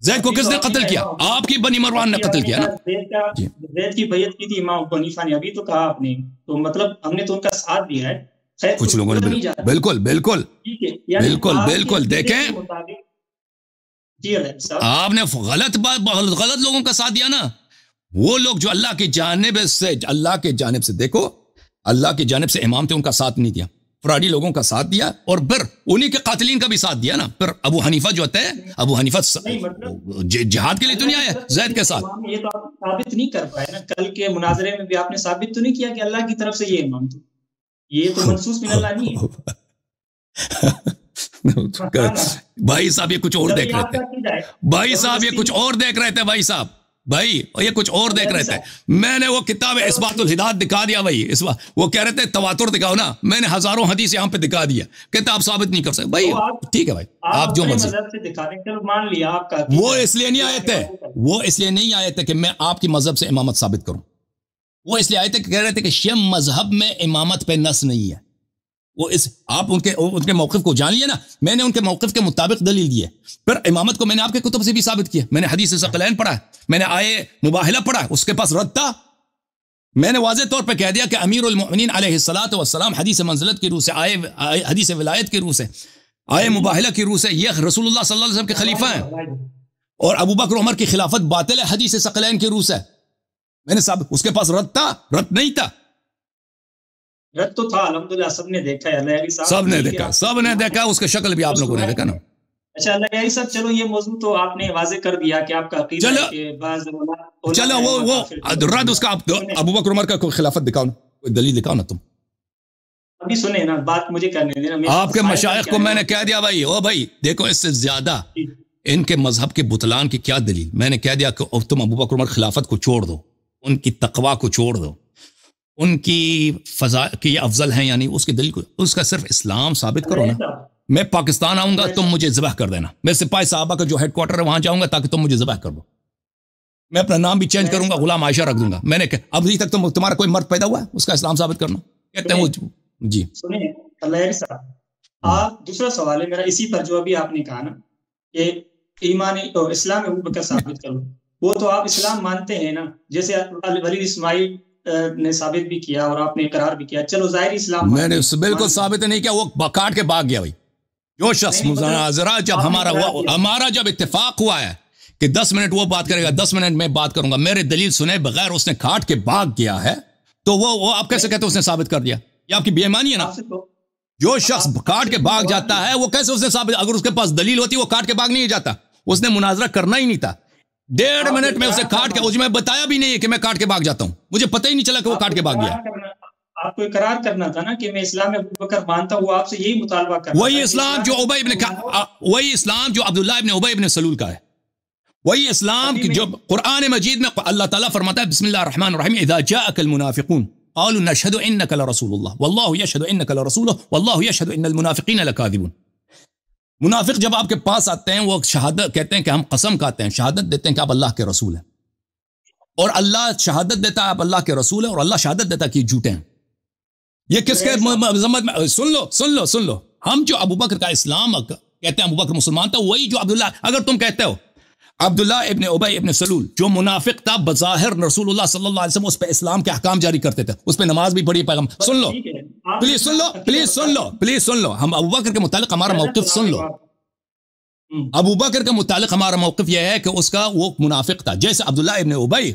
زید کو کس نے قتل کیا؟ آپ کی بنی مروان نے قتل کیا نا. زید کی بیعت کی تھی امام ابو حنیفہ نے، ابھی تو کہا آپ نے، تو مطلب ہم نے تو ان کا ساتھ دیا ہے. کچھ لوگوں نے بالکل بالکل بالکل بالکل دیکھیں آپ نے غلط لوگوں کا ساتھ دیا نا. وہ لوگ جو اللہ کی جانب سے دیکھو اللہ کی جانب سے امام تھے، ان کا ساتھ نہیں دیا، فراڈی لوگوں کا ساتھ دیا، اور پھر انہی کے قاتلین کا بھی ساتھ دیا نا. پھر ابو حنیفہ جو ہوتا ہے، ابو حنیفہ جہاد کے لیے تو نہیں آیا زید کے ساتھ. یہ تو آپ ثابت نہیں کر پائے نا، کل کے مناظرے میں بھی آپ نے ثابت تو نہیں کیا کہ اللہ کی طرف سے یہ امام تھے. یہ تو منصوص من اللہ نہیں ہے. بھائی صاحب یہ کچھ اور دیکھ رہے تھے، بھائی صاحب یہ کچھ اور دیکھ رہے تھے، بھائی صاحب بھائی یہ کچھ اور دیکھ رہے تھے. میں نے وہ کتاب اثبات الہدایت دکھا دیا بھائی، وہ کہہ رہے تھے تواتر دکھاؤ نا، میں نے ہزاروں حدیث یہاں پہ دکھا دیا، کہتے آپ ثابت نہیں کر سکتے. بھائی ٹھیک ہے بھائی، آپ جو مرضی. وہ اس لیے نہیں آئے تھے کہ میں آپ کی مذہب سے امامت ثابت کروں، وہ اس لیے آئے تھے کہ کہہ رہے تھے کہ شیعہ مذہب میں امامت پہ نص نہیں ہے. وہ آپ ان کے موقف کو جان لیے نا. میں نے ان کے موقف کے مطابق دلیل دی ہے. پھر امامت کو میں نے آپ کے کتب سے بھی ثابت کیا، میں نے حدیث ثقلین پڑھا ہے، میں نے آئے مباہلہ پڑھا ہے، اس کے پاس رد تھا. میں نے واضح طور پہ کہہ دیا کہ امیر المؤمنین علیہ الصلوۃ والسلام حدیث منزلت کی روح سے، آئے حدیث ولایت کی روح سے، آئے مباہلہ کی روح سے یہ رسول اللہ صلی اللہ علیہ وسلم کے خلیفہ ہیں، اور ابو بکر عمر کی خلافت باطل ہے حدیث ثقلین کی روح سے. میں نے ثابت، اس کے پاس رد تھا، رد نہیں تھا. رد تو تھا الحمدللہ، سب نے دیکھا ہے، سب نے دیکھا اس کا شکل بھی آپ لوگوں نے دیکھا نا. اچھا اللہ صاحب، چلو یہ موضوع تو آپ نے واضح کر دیا کہ آپ کا عقیدہ ہے کہ بعض چلو وہ رد اس کا ابو بکر عمر کا کوئی خلافت دکھاؤ نا، کوئی دلیل دکھاؤ نا. تم ابھی سنیں نا، بات مجھے کرنے دینا. آپ کے مشائخ کو میں نے کہہ دیا بھائی، او بھائی دیکھو اس سے زیادہ ان کے مذہب کے بطلان کی کیا دلیل. میں نے کہہ دیا کہ تم ابو بکر عمر خلافت کو چھوڑ دو، ان کی تقوی کو چھوڑ دو، ان کی فضا کی افضل ہیں، یعنی اس کی دلیل کو، اس کا صرف اسلام ثابت کرو نا. میں پاکستان آؤں گا، تم مجھے ذبح کر دینا. میں سپاہی صحابہ کا جو ہیڈ کوارٹر ہے وہاں جاؤں گا تاکہ تم مجھے ذبح کر دو. میں اپنا نام بھی چینج کروں گا، غلام عائشہ رکھ دوں گا. میں نے کہا ابھی تک تمہارا کوئی مرد پیدا ہوا ہے اس کا اسلام ثابت کرنا؟ کہتے ہیں وہ جی. سنیں اللہ صاحب، آپ دوسرا سوال ہے میرا اسی پر، جو ابھی آپ نے کہا نا کہ ایمان اسلام ابو بکر ثابت کرو، وہ تو آپ اسلام مانتے ہیں نا، جیسے ولید اسماعیل نے ثابت بھی کیا اور آپ نے اقرار بھی کیا. چلو ظاہری اسلام میں نے بالکل ثابت نہیں کیا، وہ کاٹ کے بھاگ گیا بھائی. جو شخص مناظرہ جب ہمارا جب اتفاق ہوا ہے کہ 10 منٹ وہ بات کرے گا، 10 منٹ میں بات کروں گا، میرے دلیل سنے بغیر اس نے کاٹ کے بھاگ گیا ہے، تو وہ آپ کیسے کہتے ہیں اس نے ثابت کر دیا؟ یہ آپ کی بے ایمانی ہے نا. جو شخص کاٹ کے بھاگ جاتا ہے وہ کیسے اس نے ثابت؟ اگر اس کے پاس دلیل ہوتی وہ کاٹ کے بھاگ نہیں جاتا، اس نے مناظرہ کرنا ہی نہیں تھا. 1.5 منٹ میں اسے کاٹ کے، مجھے میں بتایا بھی نہیں ہے کہ میں کاٹ کے بھاگ جاتا ہوں، مجھے پتہ ہی نہیں چلا کہ وہ کاٹ کے بھاگ گیا. آپ کو اقرار کرنا تھا نا کہ میں اسلام میں ابو بکر مانتا ہوں، وہ آپ سے یہی مطالبہ کر رہا وہی اسلام جو وہی اسلام جو عبداللہ ابن ابی ابن سلول کا ہے، وہی اسلام کی جو قرآن مجید میں اللہ تعالیٰ فرماتا ہے بسم اللہ الرحمن الرحیم اذا جاءك المنافقون قالوا نشهد انك لرسول الله والله يشهد انك لرسوله والله يشهد ان المنافقين لكاذبون. منافق جب آپ کے پاس آتے ہیں وہ شہادت کہتے ہیں کہ ہم قسم کھاتے ہیں، شہادت دیتے ہیں کہ آپ اللہ کے رسول ہیں، اور اللہ شہادت دیتا ہے آپ اللہ کے رسول ہیں، اور اللہ شہادت دیتا ہے کہ جھوٹے ہیں. یہ کس کے ذمت میں؟ سن لو ہم جو ابو بکر کا اسلام کہتے ہیں ابو بکر مسلمان تھا، وہی جو عبداللہ، اگر تم کہتے ہو عبداللہ ابن ابی ابن سلول جو منافق تھا بظاہر رسول اللہ صلی اللہ علیہ وسلم اس پہ اسلام کے احکام جاری کرتے تھے، اس پہ نماز بھی پڑھی، پیغام سن لو پلیز سن لو ہم ابو بکر کے متعلق ہمارا موقف سن لو. ابو بکر کے متعلق ہمارا موقف یہ ہے کہ اس کا وہ منافق تھا، جیسے عبداللہ ابن ابی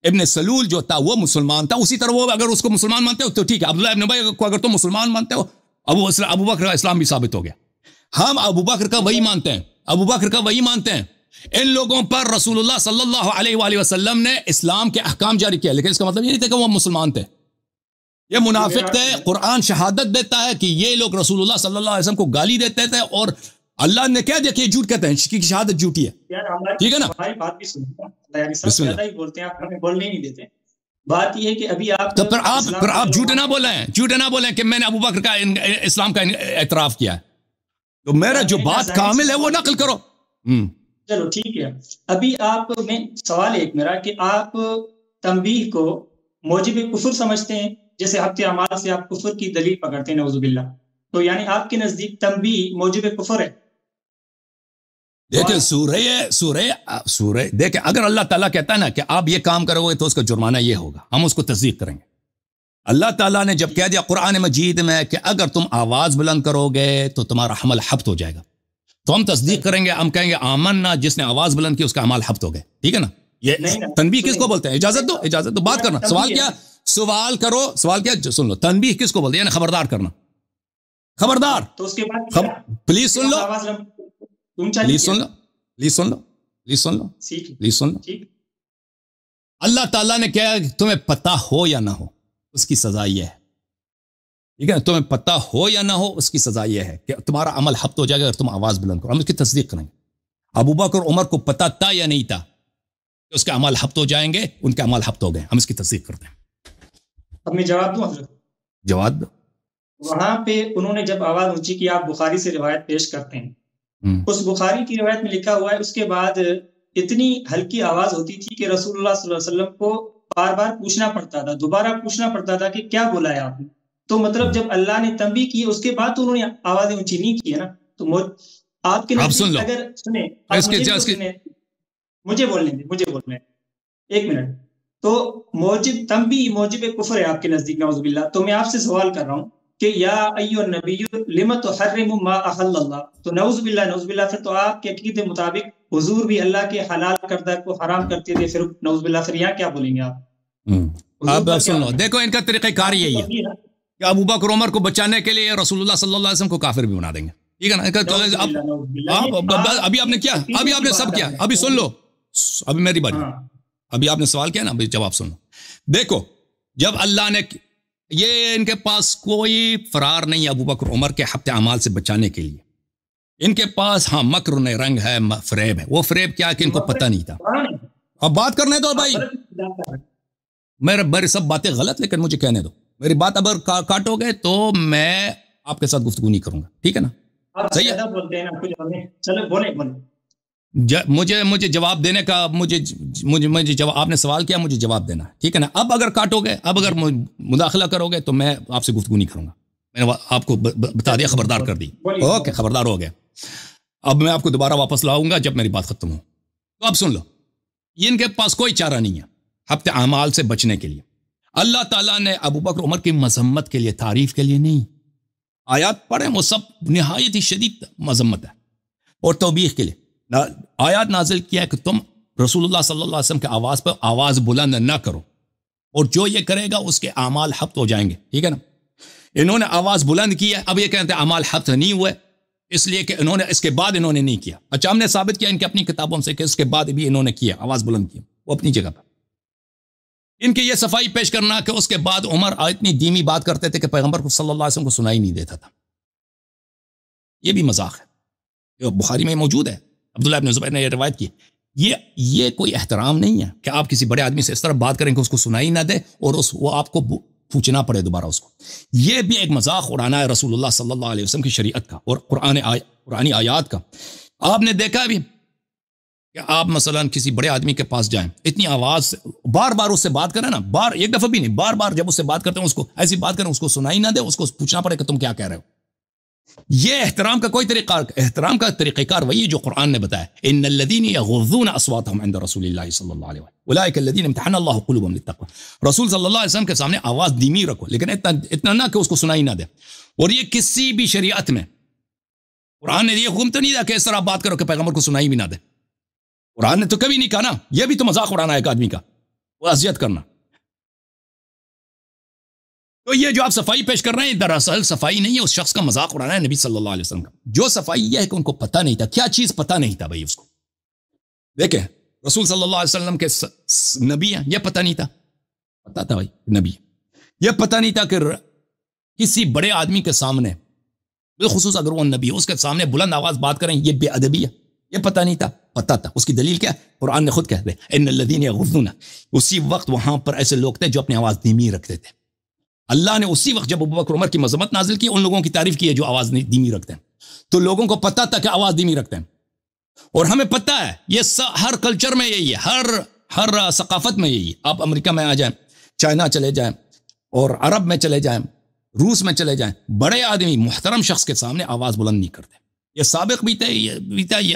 ابن سلول جو تھا وہ مسلمان تھا، اسی طرح وہ اگر اس کو مسلمان مانتے ہو تو ٹھیک ہے، عبداللہ ابن ابی کو اگر تم مسلمان مانتے ہو، ابو بکر کا اسلام بھی ثابت ہو گیا. ہم ابو بکر کا وہی مانتے ہیں. ان لوگوں پر رسول اللہ صلی اللہ علیہ وآلہ وسلم نے اسلام کے احکام جاری کیا، لیکن اس کا مطلب یہ نہیں تھا کہ وہ مسلمان تھے، یہ منافق تھے. قرآن شہادت دیتا ہے کہ یہ لوگ رسول اللہ صلی اللہ علیہ وسلم کو گالی دیتے تھے، اور اللہ نے کہہ دیا کہ یہ جھوٹ کہتے ہیں، کی شہادت جھوٹی ہے. ٹھیک ہے نا، ہماری بات بھی سنتے ہیں، بولتے ہیں آپ ہمیں بولنے نہیں دیتے. بات یہ ہے کہ ابھی آپ تو پھر آپ جھوٹ نہ بولیں کہ میں نے ابو بکر کا اسلام کا اعتراف کیا ہے، تو میرا جو بات کامل ہے وہ نقل کرو. چلو ٹھیک ہے. ابھی آپ میں سوال ایک میرا کہ آپ تنبیہ کو موجب کفر سمجھتے ہیں، جیسے ہفتے اعمال سے آپ کفر کی دلیل پکڑتے ہیں نعوذ باللہ، تو یعنی آپ کے نزدیک تنبیہ موجب کفر ہے؟ دیکھیں سورہ دیکھیں، اگر اللہ تعالیٰ کہتا ہے نا کہ آپ یہ کام کرو گے تو اس کا جرمانہ یہ ہوگا، ہم اس کو تصدیق کریں گے۔ اللہ تعالیٰ نے جب کہہ دیا قرآن مجید میں کہ اگر تم آواز بلند کرو گے تو تمہارا عمل حبط ہو جائے گا، تو ہم تصدیق کریں گے، ہم کہیں گے آمنا، جس نے آواز بلند کی اس کا عمل حبط ہو گئے، ٹھیک ہے نا؟ یہ تنبیہ کس کو بولتے ہیں؟ اجازت دو بات کرنا، سوال کیا؟ سوال کرو، سوال کیا؟ سن لو، تنبیہ کس کو بولتے ہیں؟ یعنی خبردار کرنا، خبردار، تو اس کے بعد پلیز سن لو، پلیز سن لو، پلیز سن لو، پلیز سن لو، پلیز سن لو۔ اللہ تعالیٰ نے کہا کہ تمہیں پتہ ہو یا نہ ہو اس کی سزا یہ ہے، ٹھیک ہے؟ تمہیں پتہ ہو یا نہ ہو اس کی سزا یہ ہے کہ تمہارا عمل حبط ہو جائے گا اگر تم آواز بلند کرو، ہم اس کی تصدیق کریں گے۔ ابو بکر عمر کو پتہ تھا یا نہیں تھا کہ اس کے عمل حبط ہو جائیں گے؟ ان کے عمل حبط ہو گئے، ہم اس کی تصدیق کرتے ہیں۔ اب میں جواب دوں حضرت؟ جواب دو۔ وہاں پہ انہوں نے جب آواز اونچی کی، آپ بخاری سے روایت پیش کرتے ہیں، اس بخاری کی روایت میں لکھا ہوا ہے اس کے بعد اتنی ہلکی آواز ہوتی تھی کہ رسول اللہ صلی اللہ علیہ وسلم کو بار بار پوچھنا پڑتا تھا، دوبارہ پوچھنا پڑتا تھا کہ کیا بولا ہے آپ نے؟ تو مطلب جب اللہ نے تنبیہ کی اس کے بعد تو انہوں نے آوازیں اونچی نہیں کی ہے نا، تو آپ کے نزدیک اگر سنیں، مجھے بولنے دیں ایک منٹ، تو موجب تنبیہ موجب کفر ہے آپ کے نزدیک، نعوذ باللہ۔ تو میں آپ سے سوال کر رہا ہوں کہ یا ایھا النبی لم تحرم ما احل اللہ، تو نعوذ باللہ پھر تو آپ کے عقیدے مطابق حضور بھی اللہ کے حلال کردہ کو حرام کرتے تھے، پھر نعوذ باللہ پھر یہاں کیا بولیں گے آپ؟ آپ سن لو، دیکھو ان کا طریقہ کار یہی ہے کہ ابو بکر عمر کو بچانے کے لیے رسول اللہ صلی اللہ علیہ وسلم کو کافر بھی بنا دیں گے، ٹھیک ہے نا؟ ابھی آپ نے کیا، ابھی آپ نے سب کیا، ابھی سن لو، ابھی میری بات، ابھی آپ نے سوال کیا نا، ابھی جواب سن لو۔ دیکھو جب اللہ نے یہ، ان کے پاس کوئی فرار نہیں ہے ابو بکر عمر کے حبط اعمال سے بچانے کے لیے، ان کے پاس ہاں مکر رنگ ہے، فریب ہے۔ وہ فریب کیا کہ ان کو پتہ نہیں تھا۔ اب بات کرنے دو بھائی، میرے سب باتیں غلط، لیکن مجھے کہنے دو، میری بات اگر کاٹو گے تو میں آپ کے ساتھ گفتگو نہیں کروں گا، ٹھیک ہے نا؟ صحیح ہے؟ مجھے جواب دینے کا، مجھے جواب، آپ نے سوال کیا، مجھے جواب دینا ہے، ٹھیک ہے نا؟ اب اگر کاٹو گے، اب اگر مداخلہ کرو گے تو میں آپ سے گفتگو نہیں کروں گا، میں نے آپ کو بتا دیا، خبردار کر دی، اوکے خبردار ہو گیا۔ اب میں آپ کو دوبارہ واپس لاؤں گا جب میری بات ختم ہو، تو اب سن لو، ان کے پاس کوئی چارہ نہیں ہے حبط اعمال سے بچنے کے لیے۔ اللہ تعالیٰ نے ابو بکر عمر کی مذمت کے لیے، تعریف کے لیے نہیں، آیات پڑھیں وہ سب نہایت ہی شدید مذمت ہے اور توبیخ کے لیے آیات نازل کیا ہے کہ تم رسول اللہ صلی اللہ علیہ وسلم کے آواز پر آواز بلند نہ کرو، اور جو یہ کرے گا اس کے اعمال حبط ہو جائیں گے، ٹھیک ہے نا؟ انہوں نے آواز بلند کی ہے، اب یہ کہتے ہیں اعمال حبط نہیں ہوئے، اس لیے کہ انہوں نے اس کے بعد انہوں نے نہیں کیا۔ اچھا، ہم نے ثابت کیا ان کی اپنی کتابوں سے کہ اس کے بعد بھی انہوں نے کیا، آواز بلند کی، وہ اپنی جگہ پر۔ ان کی یہ صفائی پیش کرنا کہ اس کے بعد عمر اتنی دھیمی بات کرتے تھے کہ پیغمبر کو صلی اللہ علیہ وسلم کو سنائی نہیں دیتا تھا، یہ بھی مذاق ہے، یہ بخاری میں موجود ہے، عبداللہ ابن زبیر نے یہ روایت کی۔ یہ کوئی احترام نہیں ہے کہ آپ کسی بڑے آدمی سے اس طرح بات کریں کہ اس کو سنائی نہ دے اور وہ آپ کو پوچھنا پڑے دوبارہ اس کو۔ یہ بھی ایک مذاق اڑانا ہے رسول اللہ صلی اللہ علیہ وسلم کی شریعت کا اور قرآنی آیات کا۔ آپ نے دیکھا بھی کہ آپ مثلا کسی بڑے آدمی کے پاس جائیں، اتنی آواز سے بار بار اس سے بات کریں نا، ایک دفعہ بھی نہیں، بار بار جب اس سے بات کرتے ہیں اس کو ایسی بات کریں اس کو سنائی نہ دے، اس کو پوچھنا پڑے کہ تم کیا کہہ رہے ہو۔ یہ احترام کا کوئی طریقہ، احترام کا طریقہ کار وہی جو قرآن نے بتایا، ان الذین یغضون اصواتهم عند رسول اللہ صلی اللہ علیہ وسلم اولئک الذین امتحن اللہ قلوبهم للتقوی۔ رسول صلی اللہ علیہ وسلم کے سامنے آواز دھیمی رکھو، لیکن اتنا نہ کہ اس کو سنائی نہ دے۔ اور یہ کسی بھی شریعت میں قرآن نے یہ حکم تو نہیں دیا کہ اس طرح بات کرو کہ پیغمبر کو سنائی بھی نہ دے، قرآن نے تو کبھی نہیں کہا نا، یہ بھی تو مذاق اڑانا ہے ایک آدمی کا، وہ اذیت کرنا۔ تو یہ جو آپ صفائی پیش کر رہے ہیں دراصل صفائی نہیں ہے، اس شخص کا مذاق اڑانا ہے نبی صلی اللہ علیہ وسلم کا۔ جو صفائی یہ ہے کہ ان کو پتہ نہیں تھا، کیا چیز پتہ نہیں تھا بھائی اس کو؟ دیکھیں رسول صلی اللہ علیہ وسلم کے نبی ہیں، یہ پتہ نہیں تھا، پتہ تھا بھائی نبی، یہ پتہ نہیں تھا کہ کسی بڑے آدمی کے سامنے، بالخصوص اگر وہ نبی اس کے سامنے بلند آواز بات کریں یہ بے ادبی ہے، یہ پتہ نہیں تھا، پتہ تھا۔ اس کی دلیل کیا ہے؟ قرآن نے خود کہہ دے ان الذین یغضون، اسی وقت وہاں پر ایسے لوگ تھے جو اپنی آواز دھیمی رکھتے تھے۔ اللہ نے اسی وقت جب ابو بکر عمر کی مذمت نازل کی ان لوگوں کی تعریف کی ہے جو آواز دھیمی رکھتے ہیں، تو لوگوں کو پتہ تھا کہ آواز دھیمی رکھتے ہیں، اور ہمیں پتہ ہے یہ ہر کلچر میں یہی ہے، ہر ثقافت میں یہی ہے۔ آپ امریکہ میں آ جائیں، چائنا چلے جائیں، اور عرب میں چلے جائیں، روس میں چلے جائیں، بڑے آدمی محترم شخص کے سامنے آواز بلند نہیں کرتے۔ یہ سابق بھی تھے، یہ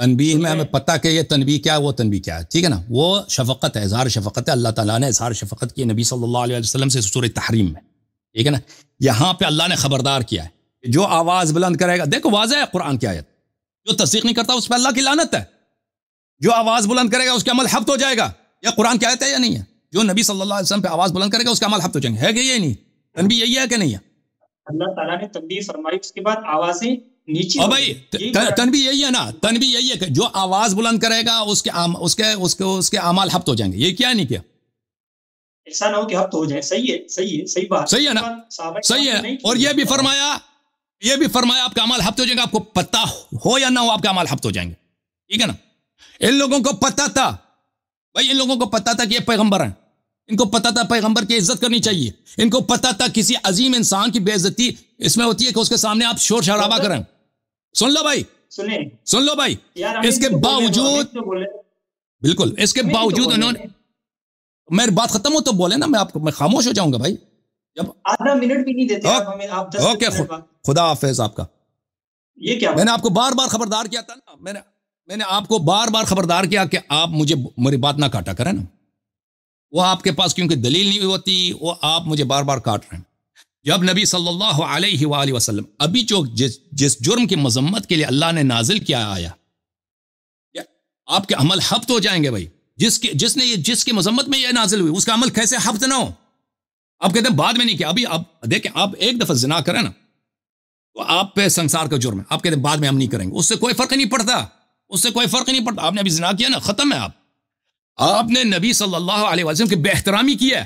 تنبیہ میں ہمیں پتہ کہ یہ تنبیہ کیا ہے، وہ تنبیہ کیا ہے، ٹھیک ہے نا، وہ شفقت ہے، اظہار شفقت ہے، اللہ تعالیٰ نے اظہار شفقت کی نبی صلی اللہ علیہ وسلم سے سورہ تحریم میں، ٹھیک ہے نا۔ یہاں پہ اللہ نے خبردار کیا ہے جو آواز بلند کرے گا، دیکھو واضح ہے قرآن کی آیت، جو تصدیق نہیں کرتا اس پہ اللہ کی لعنت ہے، جو آواز بلند کرے گا اس کا عمل حبط ہو جائے گا، یہ قرآن کی آیت ہے یا نہیں ہے؟ جو نبی صلی اللہ علیہ وسلم پہ آواز بلند کرے گا اس کا عمل حبط ہو جائیں گے، ہے کہ یہ نہیں؟ تنبیہ یہی ہے کہ نہیں ہے؟ اللہ تعالیٰ نے تنبیہ فرمائی، اس کے بعد آوازیں نیچی، اور بھائی تنبیہ یہی ہے نا، تنبیہ یہی ہے کہ جو آواز بلند کرے گا اس کے اعمال حبط ہو جائیں گے، یہ کیا نہیں کیا؟ ایسا نہ ہو کہ حبط ہو جائے، صحیح ہے، صحیح بات، صحیح ہے نا، صحیح ہے۔ اور یہ بھی فرمایا آپ کا عمل حبط ہو جائے گا، آپ کو پتہ ہو یا نہ ہو آپ کا عمل حبط ہو جائیں گے، ٹھیک ہے نا۔ ان لوگوں کو پتہ تھا بھائی، ان لوگوں کو پتہ تھا کہ یہ پیغمبر ہیں، ان کو پتہ تھا پیغمبر کی عزت کرنی چاہیے، ان کو پتہ تھا کسی عظیم انسان کی بے عزتی اس میں ہوتی ہے کہ اس کے سامنے آپ شور شرابہ کریں۔ سن لو بھائی، سن لو بھائی، اس کے باوجود، بالکل اس کے باوجود انہوں نے، میری بات ختم ہو تو بولے نا، میں خاموش ہو جاؤں گا بھائی، جب آدھا منٹ بھی نہیں دیتے آپ، اوکے، خدا حافظ آپ کا۔ یہ کیا میں نے آپ کو بار بار خبردار کیا تھا نا، میں نے آپ کو بار بار خبردار کیا کہ آپ مجھے میری بات نہ کاٹا کریں نا، وہ آپ کے پاس کیونکہ دلیل نہیں ہوتی، وہ آپ مجھے بار بار کاٹ رہے ہیں۔ جب نبی صلی اللہ علیہ وآلہ وسلم ابھی جو جس جرم کی مذمت کے لیے اللہ نے نازل کیا آیا، آپ کے عمل حبط ہو جائیں گے بھائی، جس کی مذمت میں یہ نازل ہوئی اس کا عمل کیسے حبط نہ ہو؟ آپ کہتے ہیں بعد میں نہیں کیا، ابھی آپ دیکھیں، آپ ایک دفعہ زنا کریں نا تو آپ پہ سنسار کا جرم ہے، آپ کہتے ہیں بعد میں ہم نہیں کریں گے، اس سے کوئی فرق نہیں پڑتا، اس سے کوئی فرق نہیں پڑتا، آپ نے ابھی زنا کیا نا، ختم ہے، آپ نے نبی صلی اللہ علیہ وسلم کی بے احترامی کی ہے،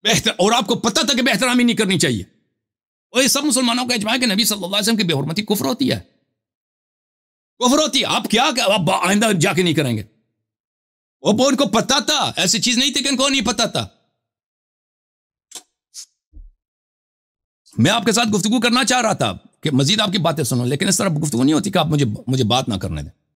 اور آپ کو پتہ تھا کہ بے احترامی نہیں کرنی چاہیے، اور یہ سب مسلمانوں کا اجماع ہے کہ نبی صلی اللہ علیہ وسلم کی بے حرمتی کفر ہوتی ہے، کفر ہوتی ہے۔ آپ کیا آپ آئندہ جا کے نہیں کریں گے، وہ ان کو پتہ تھا، ایسی چیز نہیں تھی کہ ان کو نہیں پتہ تھا۔ میں آپ کے ساتھ گفتگو کرنا چاہ رہا تھا کہ مزید آپ کی باتیں سنوں، لیکن اس طرح گفتگو نہیں ہوتی کہ آپ مجھے بات نہ کرنے دیں۔